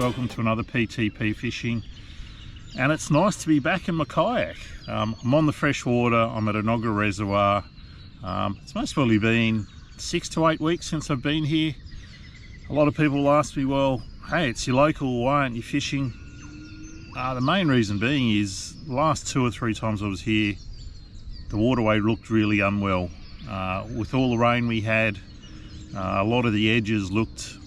welcome to another PTP fishing, and it's nice to be back in my kayak. I'm on the freshwater, I'm at Enoggera Reservoir. It's most probably been 6 to 8 weeks since I've been here. A lot of people ask me, well, hey, it's your local, why aren't you fishing? The main reason being is the last 2 or 3 times I was here, the waterway looked really unwell. With all the rain we had, a lot of the edges looked,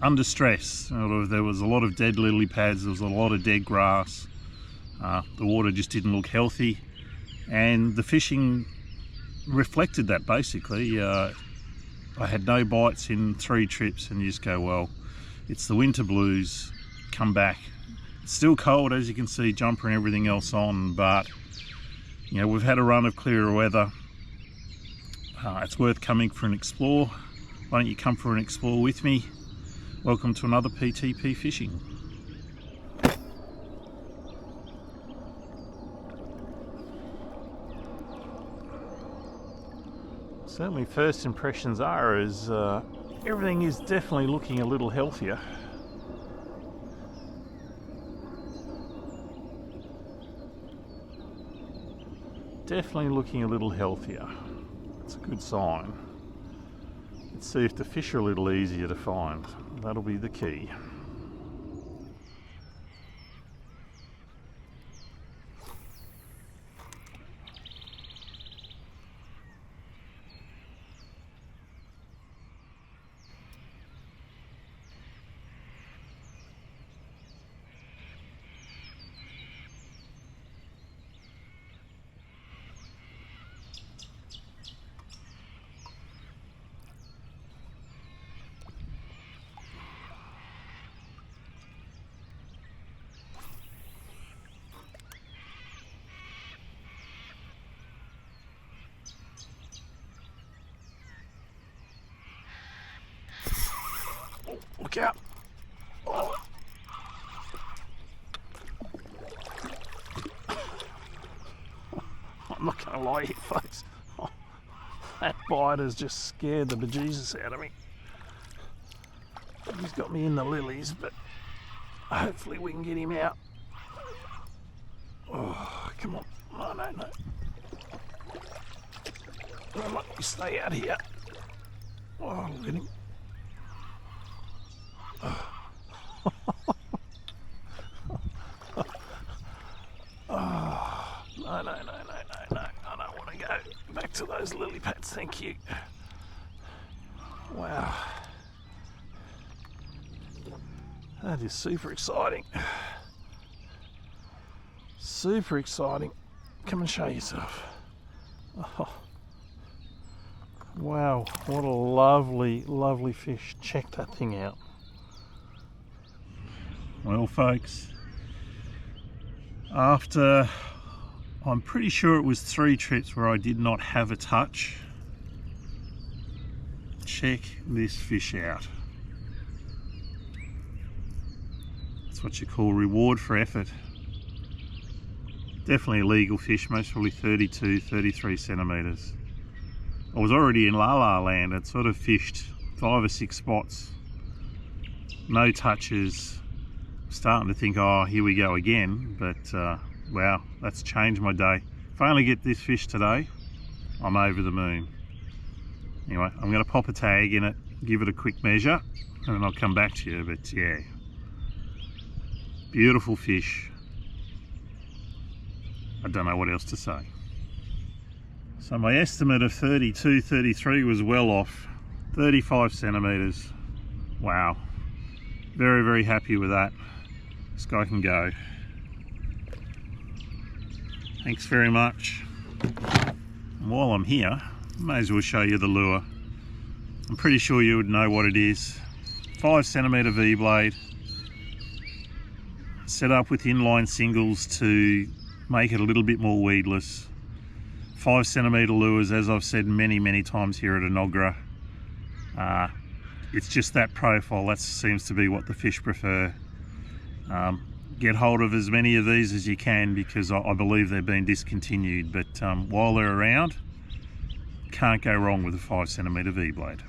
under stress. There was a lot of dead lily pads, there was a lot of dead grass. The water just didn't look healthy, and the fishing reflected that basically. I had no bites in 3 trips, and you just go, well, it's the winter blues, come back. It's still cold, as you can see, jumper and everything else on, but we've had a run of clearer weather. It's worth coming for an explore. Why don't you come for an explore with me? Welcome to another PTP fishing. Certainly first impressions are everything is definitely looking a little healthier. Definitely looking a little healthier. It's a good sign. Let's see if the fish are a little easier to find. That'll be the key. Look out! Oh. I'm not going to lie here, folks. Oh, that bite has just scared the bejesus out of me. He's got me in the lilies, but hopefully we can get him out. Oh, come on. No. I'll let you stay out here. Oh, look at him. No, I don't want to go back to those lily pads, thank you. Wow, that is super exciting. Super exciting. Come and show yourself. Oh. Wow, what a lovely fish. Check that thing out. Well, folks, after I'm pretty sure it was 3 trips where I did not have a touch, check this fish out. It's what you call reward for effort. Definitely a legal fish, most probably 32, 33 centimetres. I was already in La La Land. I'd sort of fished 5 or 6 spots, no touches. Starting to think, oh, here we go again, but wow, that's changed my day. If I only get this fish today, I'm over the moon. Anyway, I'm going to pop a tag in it, give it a quick measure, and then I'll come back to you. But yeah, beautiful fish. I don't know what else to say. So my estimate of 32, 33 was well off. 35 centimetres. Wow, very happy with that. This guy can go. Thanks very much. And while I'm here, I may as well show you the lure. I'm pretty sure you would know what it is. 5 centimetre V-blade, set up with inline singles to make it a little bit more weedless. 5 centimetre lures, as I've said many times here at Enoggera. It's just that profile, that seems to be what the fish prefer. Get hold of as many of these as you can, because I believe they're being discontinued, but while they're around, can't go wrong with a 5 centimetre V-blade.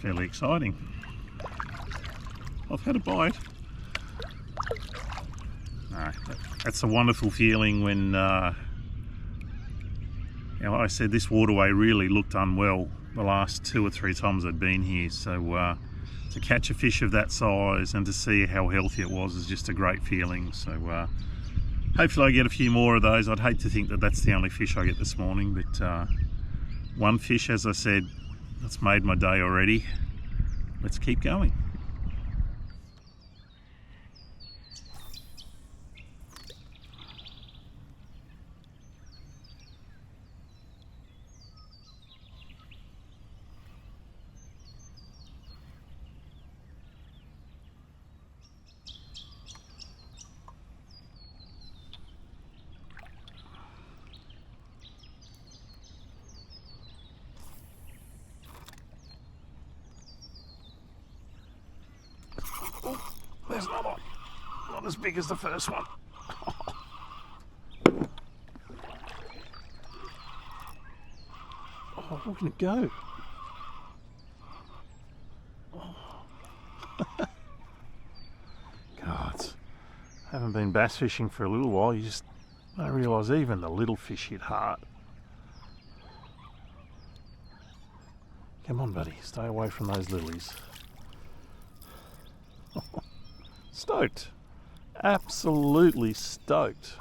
fairly exciting. I've had a bite. No, that's a wonderful feeling when, you know, like I said, this waterway really looked unwell the last 2 or 3 times I'd been here. So to catch a fish of that size and to see how healthy it was is just a great feeling. So hopefully I get a few more of those. I'd hate to think that that's the only fish I get this morning, but one fish, as I said, that's made my day already. Let's keep going. Oh, there's another one. Not as big as the first one. Oh, look at it go. Oh. God, haven't been bass fishing for a little while. You just don't realise even the little fish hit hard. Come on, buddy, stay away from those lilies. Stoked. Absolutely stoked.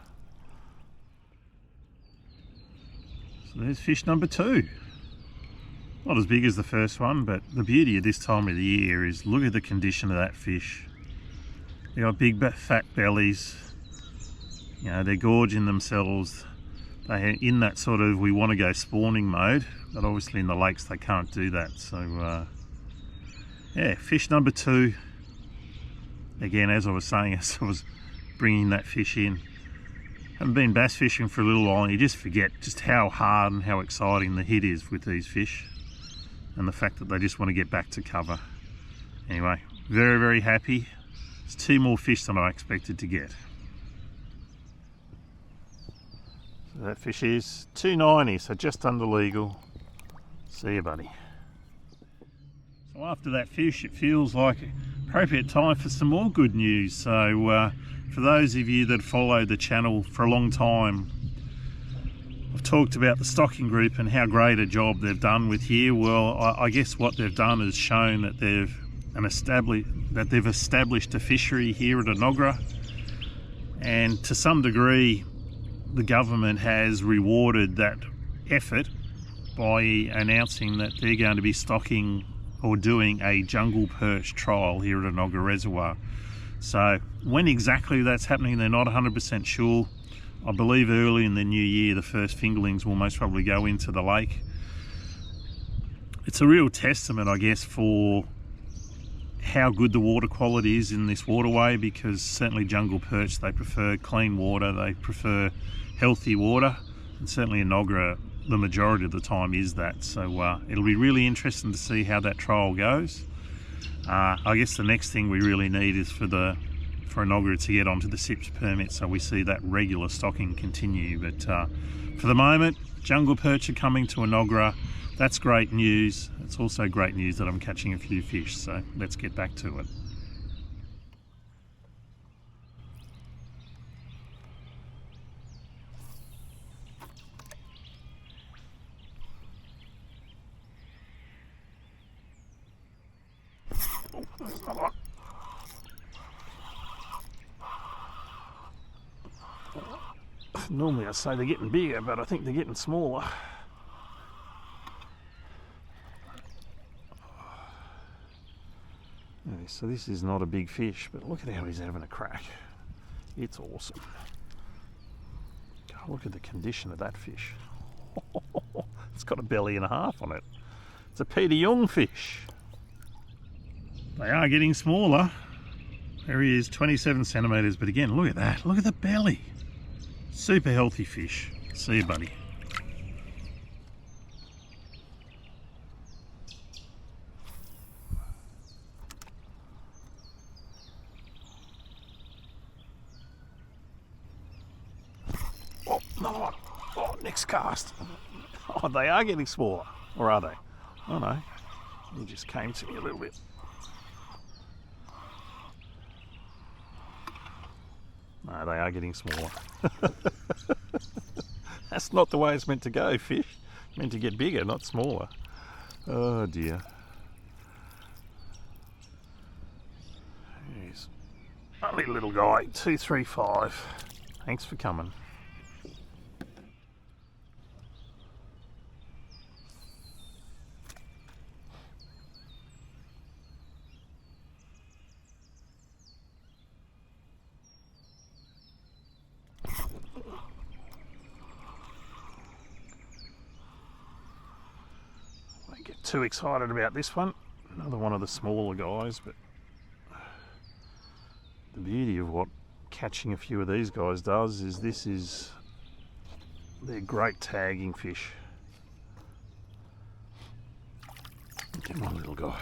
So there's fish number 2. Not as big as the first one, but the beauty of this time of the year is look at the condition of that fish. They got big fat bellies. You know, they're gorging themselves. They're in that sort of we want to go spawning mode, but obviously in the lakes they can't do that. So yeah, fish number 2. Again, as I was saying, as I was bringing that fish in, haven't been bass fishing for a little while, and you just forget just how hard and how exciting the hit is with these fish, and the fact that they just want to get back to cover. Anyway, very, very happy. It's 2 more fish than I expected to get. So that fish is 290, so just under legal. See you, buddy. So after that fish, it feels like appropriate time for some more good news. So for those of you that followed the channel for a long time, I've talked about the stocking group and how great a job they've done with here. Well, I guess what they've done is shown that they've established a fishery here at Enoggera, and to some degree the government has rewarded that effort by announcing that they're going to be stocking or doing a jungle perch trial here at Enoggera Reservoir. So when exactly that's happening, they're not 100% sure. I believe early in the new year the first fingerlings will most probably go into the lake. It's a real testament, I guess, for how good the water quality is in this waterway, because certainly jungle perch, they prefer clean water, they prefer healthy water, and certainly Enoggera the majority of the time is that. So it'll be really interesting to see how that trial goes. I guess the next thing we really need is for Enoggera to get onto the SIPS permit, so we see that regular stocking continue. But for the moment, jungle perch are coming to Enoggera. That's great news. It's also great news that I'm catching a few fish, so let's get back to it. Normally I say they're getting bigger, but I think they're getting smaller. Okay, so this is not a big fish, but look at how he's having a crack. It's awesome. God, look at the condition of that fish. It's got a belly and a half on it. It's a Jung fish. They are getting smaller. There he is, 27 centimetres, but again, look at that. Look at the belly. Super healthy fish. See you, buddy. Oh, another one. Oh, next cast. Oh, they are getting smaller. Or are they? I don't know. He just came to me a little bit. No, they are getting smaller. That's not the way it's meant to go, fish. It's meant to get bigger, not smaller. Oh dear. Here's only little guy, 235. Thanks for coming. Don't get too excited about this one. Another one of the smaller guys, but the beauty of what catching a few of these guys does is they're great tagging fish. Come on, little guy.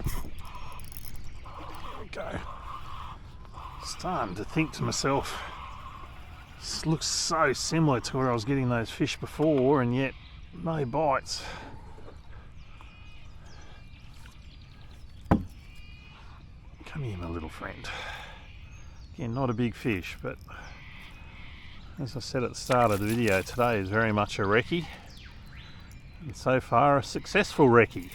There we go. Starting to think to myself, this looks so similar to where I was getting those fish before, and yet no bites. Come here, my little friend. Again, not a big fish, but as I said at the start of the video, today is very much a Recky, and so far a successful Recky.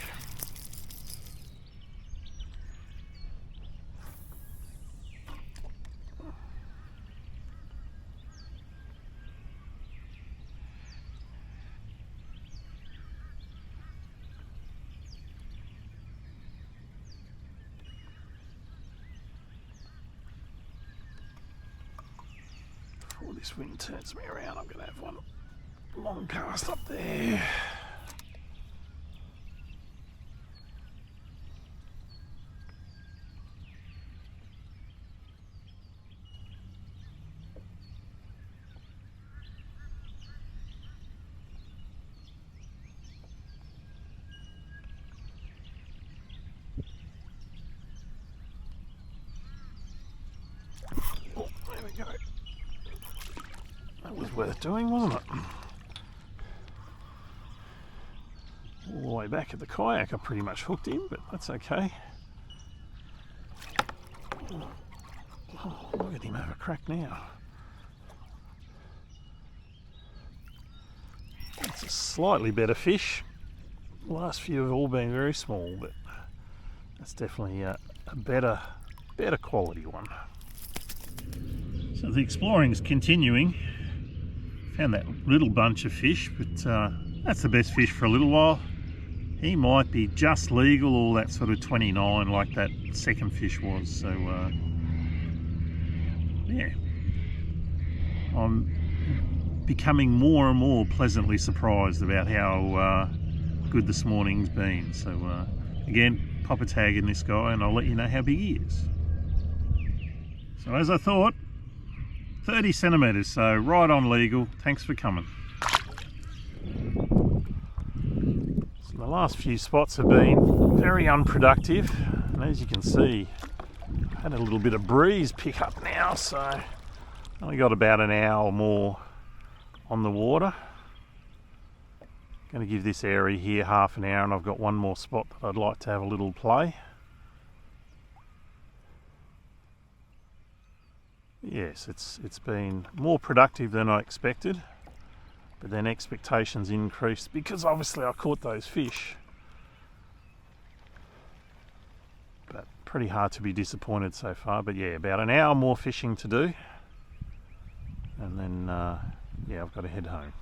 Before this wind turns me around, I'm going to have one long cast up there. Oh, there we go. That was worth doing, wasn't it? All the way back at the kayak I pretty much hooked in, but that's okay. Oh, look at him have a crack now. That's a slightly better fish. The last few have all been very small, but that's definitely a better quality one. So the exploring is continuing. Found that little bunch of fish, but that's the best fish for a little while. He might be just legal, or that sort of 29 like that second fish was. So yeah, I'm becoming more and more pleasantly surprised about how good this morning's been. So again, pop a tag in this guy and I'll let you know how big he is. So as I thought, 30 centimetres, so right on legal. Thanks for coming. So the last few spots have been very unproductive, and as you can see, I've had a little bit of breeze pick up now, so only got about an hour more on the water. Going to give this area here half an hour, and I've got one more spot that I'd like to have a little play. Yes, it's been more productive than I expected, but then expectations increased because obviously I caught those fish. But pretty hard to be disappointed so far. But yeah, about an hour more fishing to do, and then yeah, I've got to head home.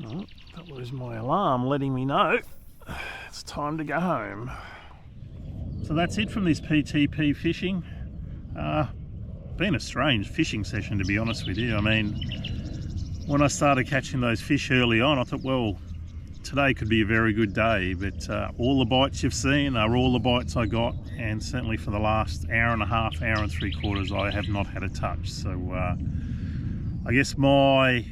Oh, that was my alarm letting me know it's time to go home. So that's it from this PTP fishing. Been a strange fishing session, to be honest with you. I mean, when I started catching those fish early on, I thought, well, today could be a very good day, but all the bites you've seen are all the bites I got, and certainly for the last hour and a half, hour and 3/4, I have not had a touch. So I guess my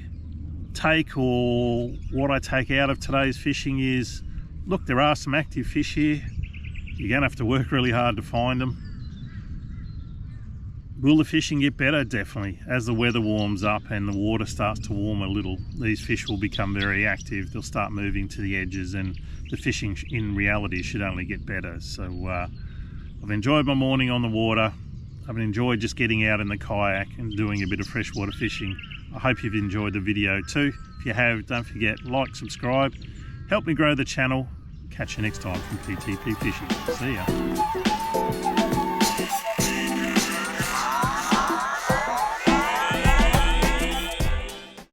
take, or what I take out of today's fishing, is, look, there are some active fish here. You're going to have to work really hard to find them. Will the fishing get better? Definitely. As the weather warms up and the water starts to warm a little, these fish will become very active. They'll start moving to the edges, and the fishing in reality should only get better. So I've enjoyed my morning on the water. I've enjoyed just getting out in the kayak and doing a bit of freshwater fishing. I hope you've enjoyed the video too. If you have, don't forget, like, subscribe, help me grow the channel. Catch you next time from PTP Fishing. See ya.